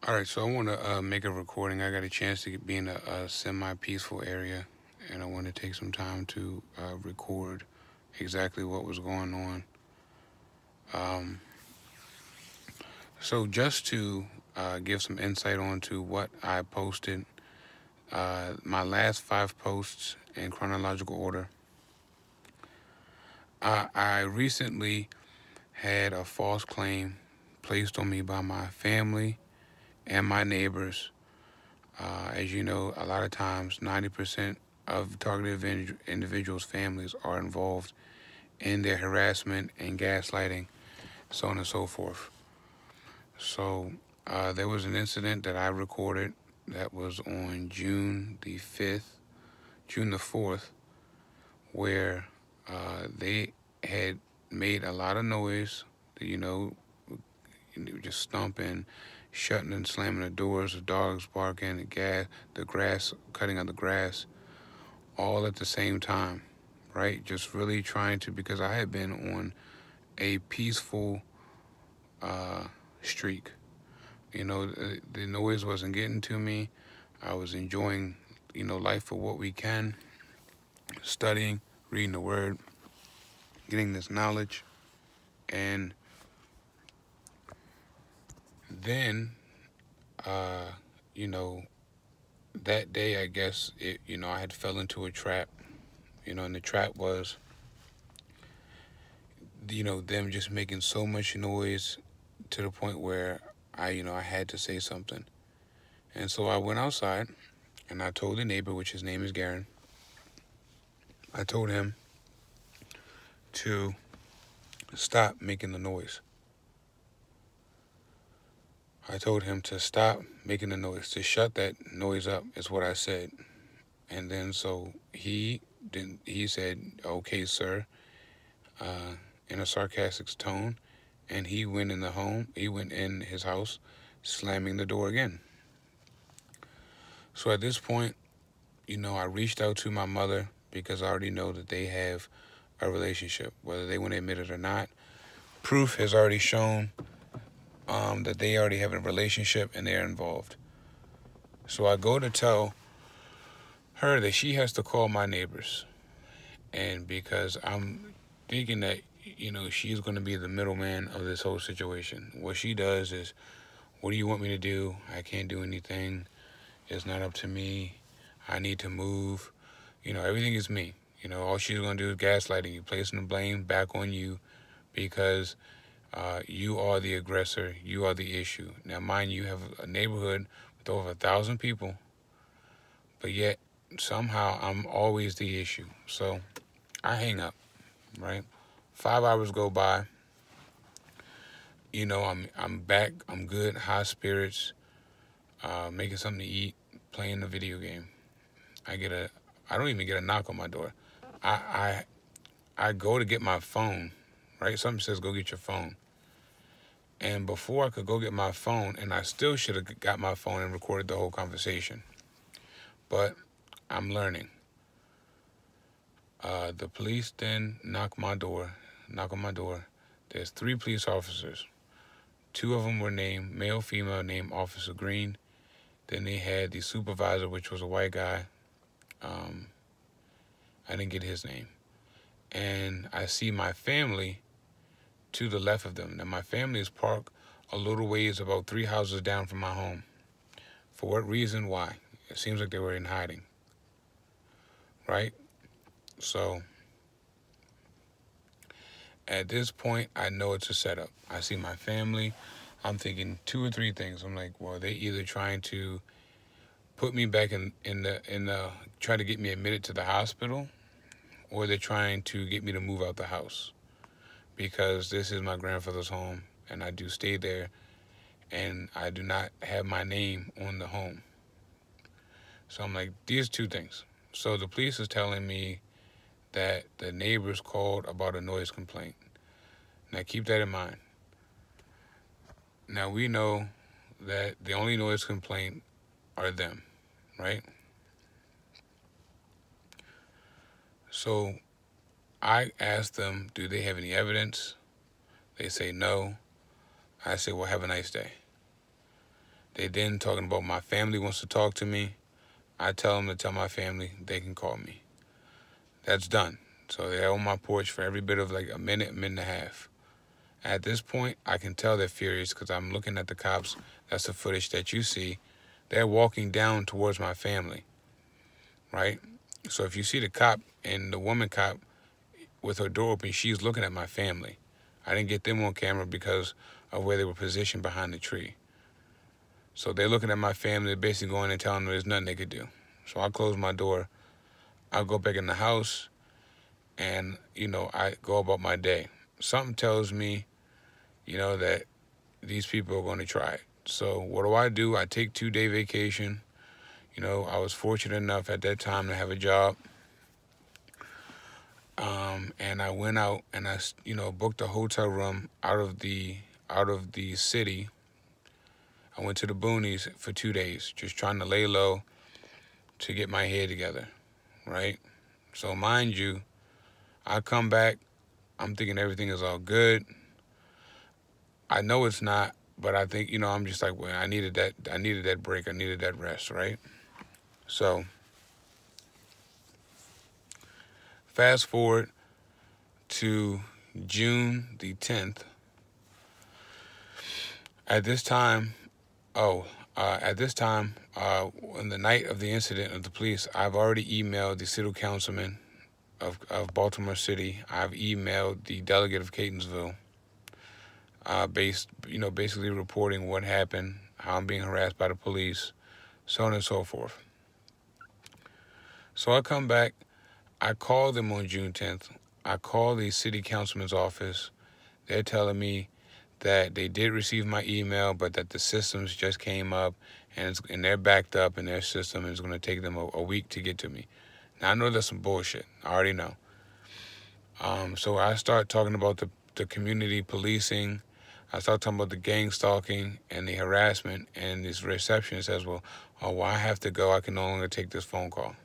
All right, so I want to make a recording. I got a chance to be in a semi-peaceful area, and I want to take some time to record exactly what was going on. Um, so just to give some insight onto what I posted, my last 5 posts in chronological order. I recently had a false claim placed on me by my family and my neighbors. As you know, a lot of times 90% of targeted individuals' families are involved in their harassment and gaslighting, so on and so forth. So there was an incident that I recorded that was on June the 5th, June the 4th, where they had made a lot of noise, you know, just stomping, shutting and slamming the doors, the dogs barking, the grass, cutting of the grass, all at the same time, right? Just really trying to, because I had been on a peaceful uh, streak. The noise wasn't getting to me. I was enjoying, life for what we can, studying, reading the word, getting this knowledge. And then, uh, you know, that day, I guess, I had fell into a trap, and the trap was, them just making so much noise to the point where I had to say something. And so I went outside and I told the neighbor, which his name is Garen, I told him to stop making the noise. I told him to stop making the noise, to shut that noise up, is what I said. And then so he said, okay, sir, uh, in a sarcastic tone. And he went in his house, slamming the door again. So at this point, I reached out to my mother because I already know that they have a relationship, whether they want to admit it or not. Proof has already shown that they already have a relationship and they're involved. So I go to tell her that she has to call my neighbors. And because I'm thinking that, she's going to be the middleman of this whole situation. What she does is, what do you want me to do? I can't do anything. It's not up to me. I need to move. Everything is me. All she's going to do is gaslighting you, placing the blame back on you because you are the aggressor. You are the issue. Now, mind you, have a neighborhood with over 1,000 people, but yet somehow I'm always the issue. So I hang up, right? 5 hours go by. I'm back. I'm good. High spirits. Making something to eat. Playing the video game. I don't even get a knock on my door. I I go to get my phone, right? Something says go get your phone. And before I could go get my phone, and I still should have got my phone and recorded the whole conversation. But I'm learning. The police then knock on my door. There's 3 police officers. 2 of them were named, male, female, named Officer Green. Then they had the supervisor, which was a white guy. I didn't get his name. And I see my family to the left of them. Now, my family is parked a little ways, about 3 houses down from my home. For what reason? Why? It seems like they were in hiding, right? So at this point, I know it's a setup. I see my family. I'm thinking 2 or 3 things. I'm like, well, they either trying to put me back try to get me admitted to the hospital, or they're trying to get me to move out the house because this is my grandfather's home and I do stay there and I do not have my name on the home. So I'm like, these 2 things. So the police is telling me that the neighbors called about a noise complaint. Now keep that in mind. Now we know that the only noise complaint are them, right? So I asked them, do they have any evidence? They say no. I say, well, have a nice day. They then talking about my family wants to talk to me. I tell them to tell my family they can call me. That's done. So they're on my porch for every bit of like a minute and a half. At this point, I can tell they're furious because I'm looking at the cops. That's the footage that you see. They're walking down towards my family, right? So if you see the cop and the woman cop with her door open, she's looking at my family. I didn't get them on camera because of where they were positioned behind the tree. So they're looking at my family, they're basically going and telling them there's nothing they could do. So I close my door, I go back in the house, and, I go about my day. Something tells me, that these people are going to try it. So what do? I take 2-day vacation. I was fortunate enough at that time to have a job. And I went out and I, booked a hotel room out of the city. I went to the boonies for 2 days, just trying to lay low to get my head together, right? So mind you, I come back, I'm thinking everything is all good. I know it's not, but I think, I'm just like, well, I needed that break, I needed that rest, right? So fast forward to June the 10th. At this time, on the night of the incident of the police, I've already emailed the city councilman of Baltimore City. I've emailed the delegate of Catonsville, basically reporting what happened, how I'm being harassed by the police, so on and so forth. So I come back, I call them on June 10th. I call the city councilman's office. They're telling me that they did receive my email, but that the systems just came up and they're backed up in their system, and it's going to take them a week to get to me. Now, I know that's some bullshit. I already know. So I start talking about the community policing. I start talking about the gang stalking and the harassment, and this receptionist says, well, I have to go. I can no longer take this phone call.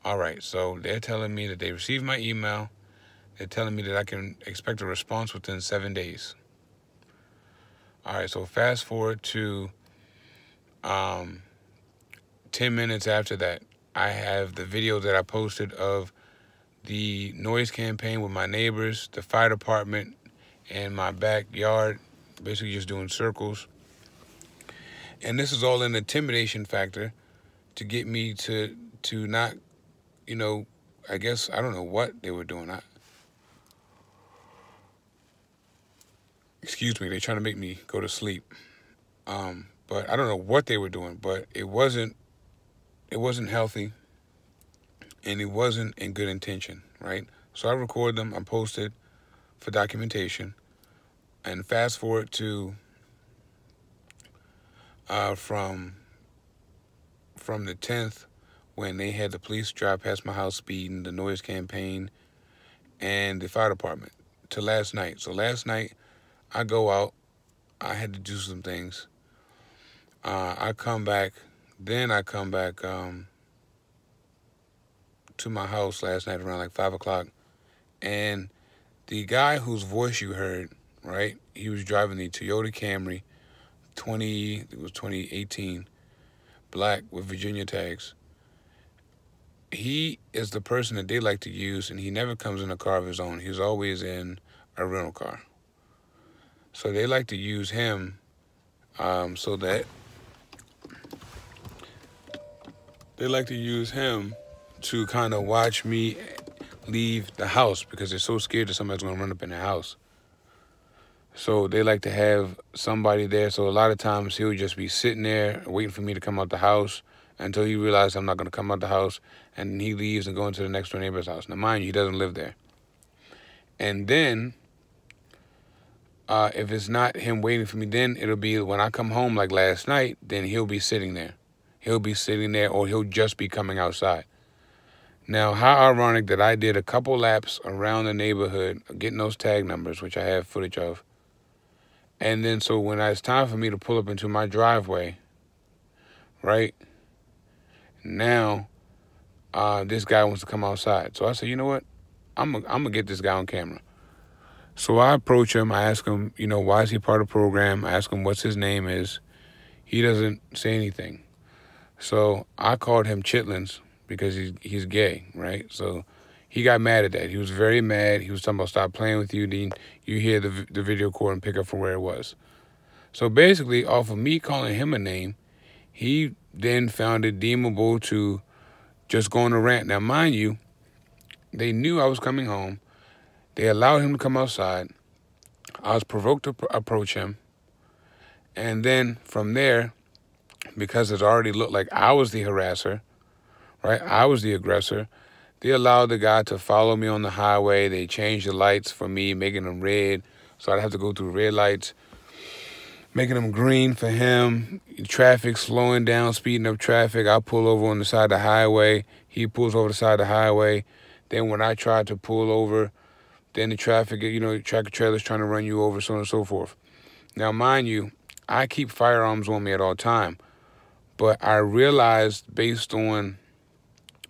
All right, so they're telling me that they received my email. They're telling me that I can expect a response within 7 days. All right, so fast forward to 10 minutes after that, I have the video that I posted of the noise campaign with my neighbors, the fire department, and my backyard, basically just doing circles. And this is all an intimidation factor to get me to not, I guess, I don't know what they were doing. Excuse me, they're trying to make me go to sleep. But I don't know what they were doing, but it wasn't healthy, and it wasn't in good intention, right? So I record them, I post it for documentation, and fast forward to from the 10th, when they had the police drive past my house speeding, the noise campaign, and the fire department, to last night. So last night, I go out, I had to do some things. I come back to my house last night around like 5 o'clock, and the guy whose voice you heard, right, he was driving the Toyota Camry 2018, black with Virginia tags. He is the person that they like to use, and he never comes in a car of his own. He's always in a rental car. So they like to use him so that they like to use him to kind of watch me leave the house, because they're so scared that somebody's going to run up in their house. So they like to have somebody there. So a lot of times he'll just be sitting there waiting for me to come out the house until he realizes I'm not going to come out the house, and he leaves and goes into the next door neighbor's house. Now, mind you, he doesn't live there. And then if it's not him waiting for me, then it'll be when I come home like last night, then he'll be sitting there. He'll be sitting there, or he'll just be coming outside. Now, how ironic that I did a couple laps around the neighborhood, getting those tag numbers, which I have footage of. And then so when it's time for me to pull up into my driveway, right, now this guy wants to come outside. So I said, you know what? I'm gonna get this guy on camera. So I approach him. I ask him, you know, why is he part of the program? I ask him what's his name is. He doesn't say anything. So I called him Chitlins because he's gay, right? So he got mad at that. He was very mad. He was talking about stop playing with you. Then you hear the video call and pick up from where it was. So basically, off of me calling him a name, he then found it deemable to just go on a rant. Now, mind you, they knew I was coming home. They allowed him to come outside. I was provoked to approach him. And then from there, because it already looked like I was the harasser, right? I was the aggressor. They allowed the guy to follow me on the highway. They changed the lights for me, making them red. So I'd have to go through red lights, making them green for him. Traffic slowing down, speeding up traffic. I pull over on the side of the highway. He pulls over the side of the highway. Then when I tried to pull over, then the traffic, you know, tractor trailers trying to run you over, so on and so forth. Now, mind you, I keep firearms on me at all time. But I realized based on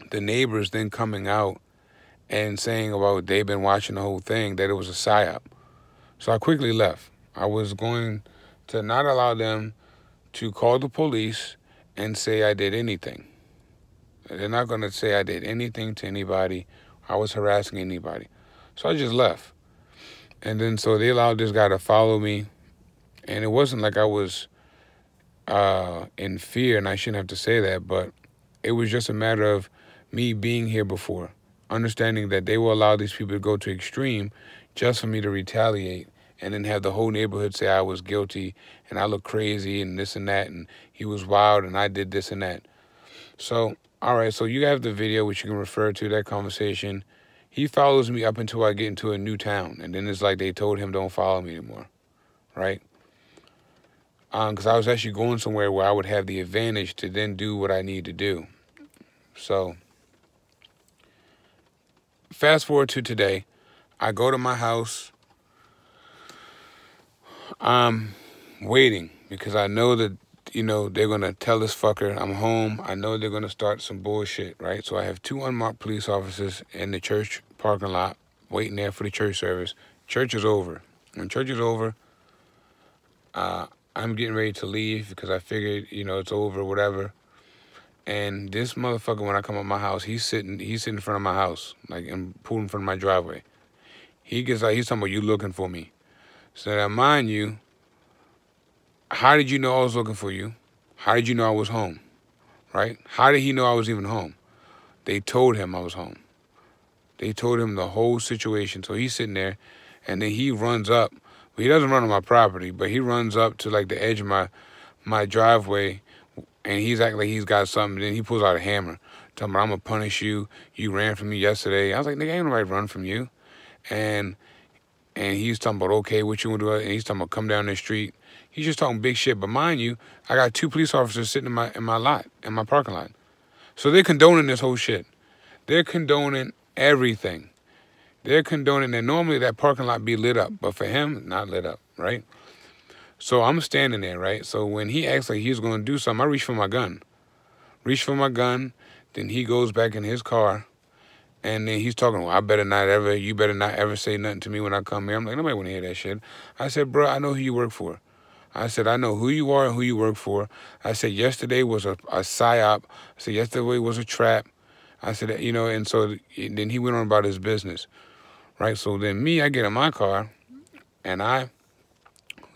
the neighbors then coming out and saying about they've been watching the whole thing, that it was a psyop. So I quickly left. I was going to not allow them to call the police and say I did anything. They're not going to say I did anything to anybody. I was harassing anybody. So I just left. And then so they allowed this guy to follow me. And it wasn't like I was in fear, and I shouldn't have to say that, but it was just a matter of me being here before, understanding that they will allow these people to go to extreme just for me to retaliate and then have the whole neighborhood say I was guilty and I look crazy and this and that and he was wild and I did this and that. So, all right, so you have the video which you can refer to, that conversation. He follows me up until I get into a new town, and then it's like they told him don't follow me anymore, right? Because I was actually going somewhere where I would have the advantage to then do what I need to do. So, fast forward to today. I go to my house. I'm waiting because I know that, you know, they're going to tell this fucker I'm home. I know they're going to start some bullshit, right? So I have 2 unmarked police officers in the church parking lot waiting there for the church service. Church is over. When church is over, I'm getting ready to leave because I figured, you know, it's over, whatever. And this motherfucker, when I come up my house, he's sitting in front of my house, like, and pulled in front of my driveway. He gets like, he's talking about, you looking for me. So now, mind you, how did you know I was looking for you? How did you know I was home, right? How did he know I was even home? They told him I was home. They told him the whole situation. So he's sitting there, and then he runs up. Well, he doesn't run on my property, but he runs up to, like, the edge of my driveway, and he's acting like he's got something. Then he pulls out a hammer, talking about, I'm going to punish you. You ran from me yesterday. I was like, nigga, ain't nobody run from you. And he's talking about, okay, what you want to do? And he's talking about, come down the street. He's just talking big shit. But mind you, I got 2 police officers sitting in my lot, in my parking lot. So they're condoning this whole shit. They're condoning everything. They're condoning that normally that parking lot be lit up. But for him, not lit up, right? So I'm standing there, right? So when he acts like he's going to do something, I reach for my gun. Then he goes back in his car. And then he's talking, well, you better not ever say nothing to me when I come here. I'm like, nobody want to hear that shit. I said, bro, I know who you work for. I said, I know who you are and who you work for. I said, yesterday was a psyop. I said, yesterday was a trap. I said, you know, and so then he went on about his business, right? So then I get in my car, and I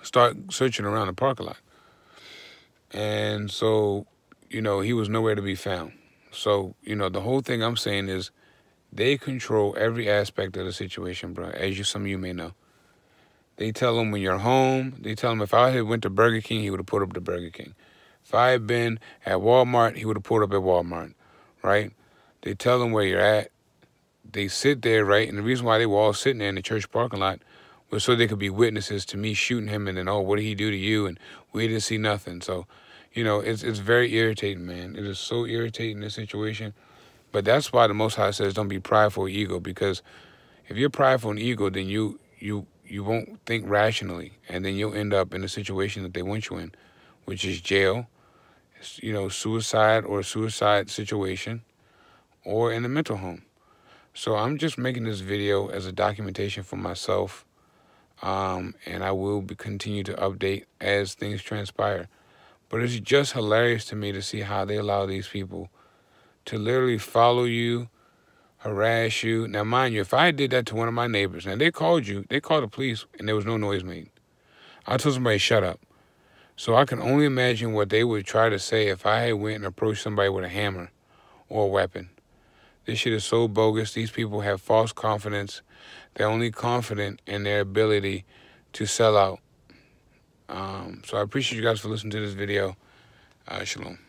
start searching around the parking lot. And so, you know, he was nowhere to be found. So, you know, the whole thing I'm saying is they control every aspect of the situation, bro, as some of you may know. They tell him when you're home. They tell him if I had went to Burger King, he would have pulled up to Burger King. If I had been at Walmart, he would have pulled up at Walmart, right? They tell him where you're at. They sit there, right? And the reason why they were all sitting there in the church parking lot was so they could be witnesses to me shooting him and then, oh, what did he do to you? And we didn't see nothing. So, you know, it's very irritating, man. It is so irritating, this situation. But that's why the Most High says don't be prideful or ego, because if you're prideful and ego, then you won't think rationally, and then you'll end up in the situation that they want you in, which is jail, you know, suicide or a suicide situation, or in a mental home. So I'm just making this video as a documentation for myself. and I will continue to update as things transpire. But it's just hilarious to me to see how they allow these people to literally follow you, harass you. Now, mind you, if I did that to one of my neighbors, now they called the police, and there was no noise made. I told somebody, shut up. So I can only imagine what they would try to say if I had went and approached somebody with a hammer or a weapon. This shit is so bogus. These people have false confidence. They're only confident in their ability to sell out. So I appreciate you guys for listening to this video. Shalom.